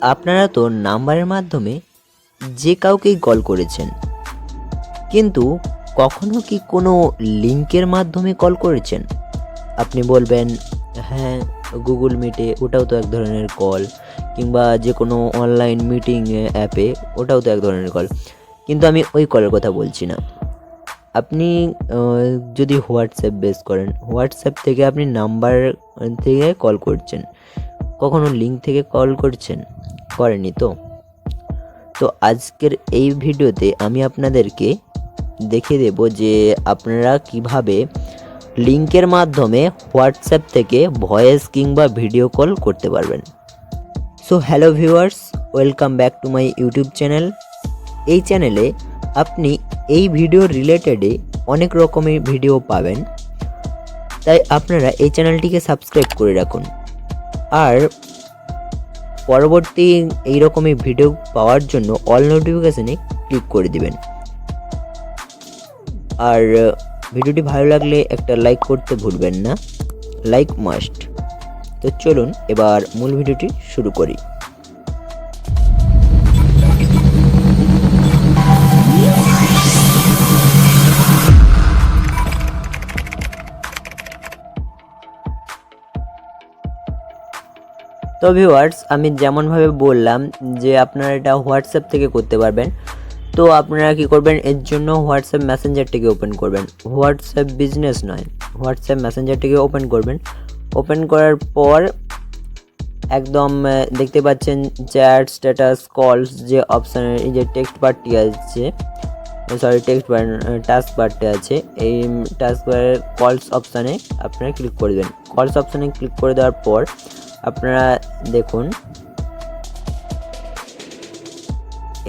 আপনারা তো নাম্বারের মাধ্যমে যে কাউকেই কল করেছেন, কিন্তু কখনো কি কোনো লিঙ্কের মাধ্যমে কল করেছেন? আপনি বলবেন, হ্যাঁ, গুগল মিটে ওটাও তো এক ধরনের কল, কিংবা যে কোনো অনলাইন মিটিং অ্যাপে ওটাও তো এক ধরনের কল। কিন্তু আমি ওই কলের কথা বলছি না। আপনি যদি হোয়াটসঅ্যাপ বেস করেন, হোয়াটসঅ্যাপ থেকে আপনি নাম্বার থেকে কল করছেন, কখনো লিঙ্ক থেকে কল করছেন? করেনি তো? তো আজকের এই ভিডিওতে আমি আপনাদেরকে দেখিয়ে দেব যে আপনারা কিভাবে লিঙ্কের মাধ্যমে হোয়াটসঅ্যাপ থেকে ভয়েস কিংবা ভিডিও কল করতে পারবেন। So hello viewers, welcome back to my YouTube channel. এই চ্যানেলে আপনি এই ভিডিও রিলেটেডে অনেক রকমের ভিডিও পাবেন, তাই আপনারা এই চ্যানেলটিকে সাবস্ক্রাইব করে রাখুন আর পরবর্তী এই রকমই ভিডিও পাওয়ার জন্য অল নোটিফিকেশনে ক্লিক করে দিবেন। আর ভিডিওটি ভালো লাগলে একটা লাইক করতে ভুলবেন না, লাইক মাস্ট। তো চলুন এবার মূল ভিডিওটি শুরু করি। তো ভিউয়ার্স, আমি যেমনভাবে বললাম যে আপনারা এটা হোয়াটসঅ্যাপ থেকে করতে পারবেন। তো আপনারা কি করবেন, এর জন্য হোয়াটসঅ্যাপ মেসেঞ্জারটিকে ওপেন করবেন। হোয়াটসঅ্যাপ বিজনেস নয়, হোয়াটসঅ্যাপ মেসেঞ্জারটিকে ওপেন করবেন। ওপেন করার পর একদম দেখতে পাচ্ছেন চ্যাট, স্ট্যাটাস, কলস যে অপশানের এই যে টেক্সট বারটি আছে, টাস্ক বারটি আছে, এই টাস্ক বারের কলস অপশানে আপনারা ক্লিক করে দেবেন। কলস অপশানে ক্লিক করে দেওয়ার পর আপনারা দেখুন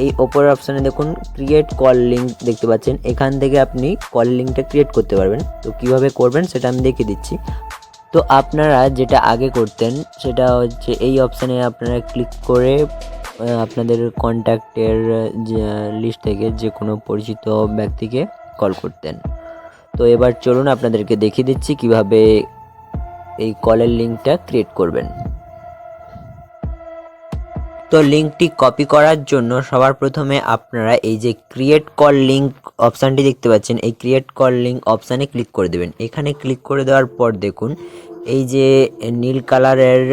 এই ওপরের অপশানে দেখুন ক্রিয়েট কল লিঙ্ক দেখতে পাচ্ছেন। এখান থেকে আপনি কল লিঙ্কটা ক্রিয়েট করতে পারবেন। তো কিভাবে করবেন সেটা আমি দেখিয়ে দিচ্ছি। তো আপনারা যেটা আগে করতেন সেটা হচ্ছে এই অপশানে আপনারা ক্লিক করে আপনাদের কন্ট্যাক্টের লিস্ট থেকে যে কোনো পরিচিত ব্যক্তিকে কল করতেন। তো এবার চলুন আপনাদেরকে দেখিয়ে দিচ্ছি কিভাবে এই কলের লিঙ্কটা ক্রিয়েট করবেন। তো লিঙ্কটি কপি করার জন্য সবার প্রথমে আপনারা এই যে ক্রিয়েট কল লিঙ্ক অপশানটি দেখতে পাচ্ছেন, এই ক্রিয়েট কল লিঙ্ক অপশানে ক্লিক করে দেবেন। এখানে ক্লিক করে দেওয়ার পর দেখুন এই যে নীল কালারের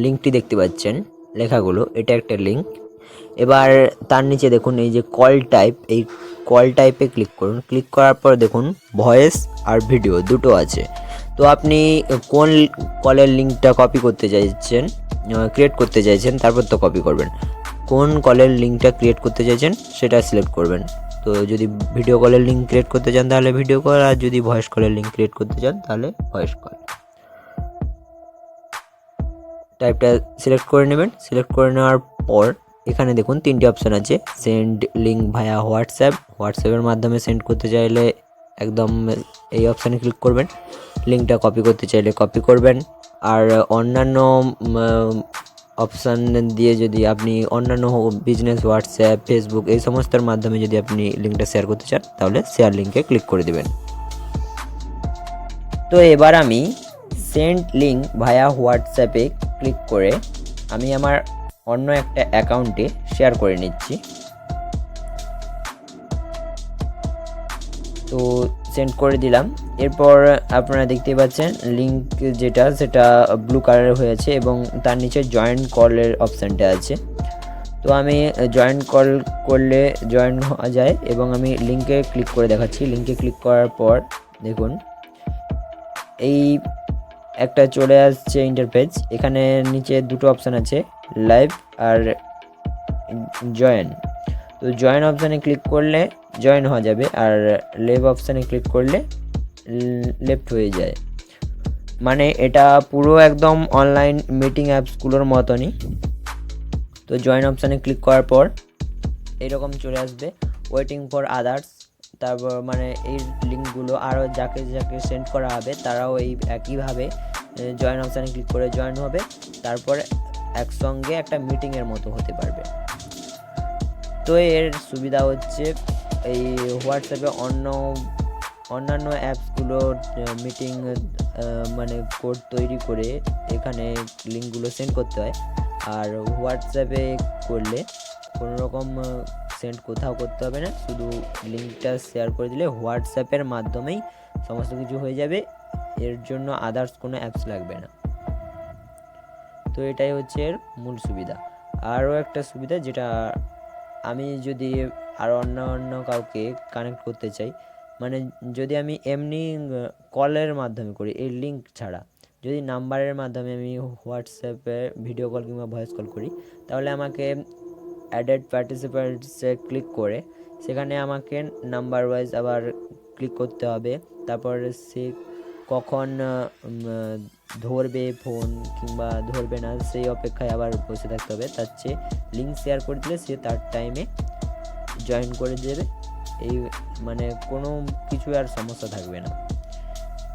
লিঙ্কটি দেখতে পাচ্ছেন লেখাগুলো, এটা একটা লিঙ্ক। এবার তার নিচে দেখুন এই যে কল টাইপ, এই কল টাইপে ক্লিক করুন। ক্লিক করার পর দেখুন ভয়েস আর ভিডিও দুটো আছে। তো আপনি কোন কলের লিঙ্কটা কপি করতে চাইছেন, ক্রিয়েট করতে চাইছেন, তারপর তো কপি করবেন। কোন কলের লিঙ্কটা ক্রিয়েট করতে চাইছেন সেটা সিলেক্ট করবেন। তো যদি ভিডিও কলের লিঙ্ক ক্রিয়েট করতে চান তাহলে ভিডিও কল, আর যদি ভয়েস কলের লিঙ্ক ক্রিয়েট করতে চান তাহলে ভয়েস কল। টাইপটা সিলেক্ট করে নেবেন। সিলেক্ট করে নেওয়ার পর এখানে দেখুন তিনটি অপশান আছে, সেন্ড লিঙ্ক ভায়া হোয়াটসঅ্যাপ। হোয়াটসঅ্যাপের মাধ্যমে সেন্ড করতে চাইলে একদম এই অপশানে ক্লিক করবেন। লিঙ্কটা কপি করতে চাইলে কপি করবেন। আর অন্যান্য অপশান দিয়ে যদি আপনি অন্যান্য বিজনেস, হোয়াটসঅ্যাপ, ফেসবুক এই সমস্তের মাধ্যমে যদি আপনি লিঙ্কটা শেয়ার করতে চান তাহলে শেয়ার লিঙ্কে ক্লিক করে দেবেন। তো এবার আমি সেন্ড লিঙ্ক ভায়া হোয়াটসঅ্যাপে ক্লিক করে আমি আমার অন্য একটা অ্যাকাউন্টে শেয়ার করে নিচ্ছি। তো সেন্ড করে দিলাম। এরপর আপনারা দেখতে পাচ্ছেন লিঙ্ক যেটা সেটা ব্লু কালারের হয়েছে এবং তার নিচে জয়েন কলের অপশানটা আছে। তো আমি জয়েন কল করলে জয়েন হওয়া যায় এবং আমি লিঙ্কে ক্লিক করে দেখাচ্ছি। লিঙ্কে ক্লিক করার পর দেখুন এই একটা চলে আসছে ইন্টারফেস। এখানে নিচে দুটো অপশান আছে, লাইভ আর জয়েন। তো জয়েন অপশানে ক্লিক করলে জয়েন হওয়া যাবে, আর লেফট অপশানে ক্লিক করলে লেফট হয়ে যায়। মানে এটা পুরো একদম অনলাইন মিটিং অ্যাপসগুলোর মতনই। তো জয়েন অপশানে ক্লিক করার পর এইরকম চলে আসবে, ওয়েটিং ফর আদার্স। তারপর মানে এই লিঙ্কগুলো আরও যাকে যাকে সেন্ড করা হবে তারাও এই একইভাবে জয়েন অপশানে ক্লিক করে জয়েন হবে। তারপর একসঙ্গে একটা মিটিংয়ের মতো হতে পারবে। তো এর সুবিধা হচ্ছে এই হোয়াটসঅ্যাপে অন্যান্য অ্যাপসগুলোর মিটিং মানে কোড তৈরি করে এখানে লিঙ্কগুলো সেন্ড করতে হয়। আর হোয়াটসঅ্যাপে করলে কোনো রকম সেন্ড কোথাও করতে হবে না, শুধু লিঙ্কটা শেয়ার করে দিলে হোয়াটসঅ্যাপের মাধ্যমেই সমস্ত কিছু হয়ে যাবে, এর জন্য আদার্স কোনো অ্যাপস লাগবে না। তো এটাই হচ্ছে এর মূল সুবিধা। আরও একটা সুবিধা, যেটা আমি যদি আরও অন্য কাউকে কানেক্ট করতে চাই, মানে যদি আমি এমনি কলের মাধ্যমে করি এই লিঙ্ক ছাড়া, যদি নাম্বারের মাধ্যমে আমি হোয়াটসঅ্যাপে ভিডিও কল কিংবা ভয়েস কল করি, তাহলে আমাকে অ্যাডেড পার্টিসিপেন্টসে ক্লিক করে সেখানে আমাকে নাম্বার ওয়াইজ আবার ক্লিক করতে হবে। তারপর সে কখন ধরবে ফোন কিংবা ধরবে না সেই অপেক্ষায় আবার বসে থাকতে হবে। তার চেয়ে লিঙ্ক শেয়ার করে দিলে সে তার টাইমে জয়েন করে দেবে, এই মানে কোনো কিছু আর সমস্যা থাকবে না,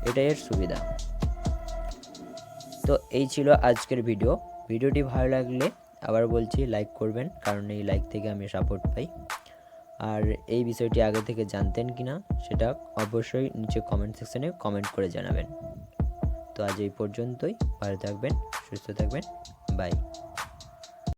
এটাই এর সুবিধা। তো এই ছিল আজকের ভিডিওটি ভালো লাগলে আবার বলছি লাইক করবেন, কারণ এই লাইক থেকে আমি সাপোর্ট পাই। আর এই বিষয়টি আগে থেকে জানতেন কি না সেটা অবশ্যই নিচে কমেন্ট সেকশনে কমেন্ট করে জানাবেন। তো আজ এই পর্যন্তই, ভালো থাকবেন, সুস্থ থাকবেন, বাই।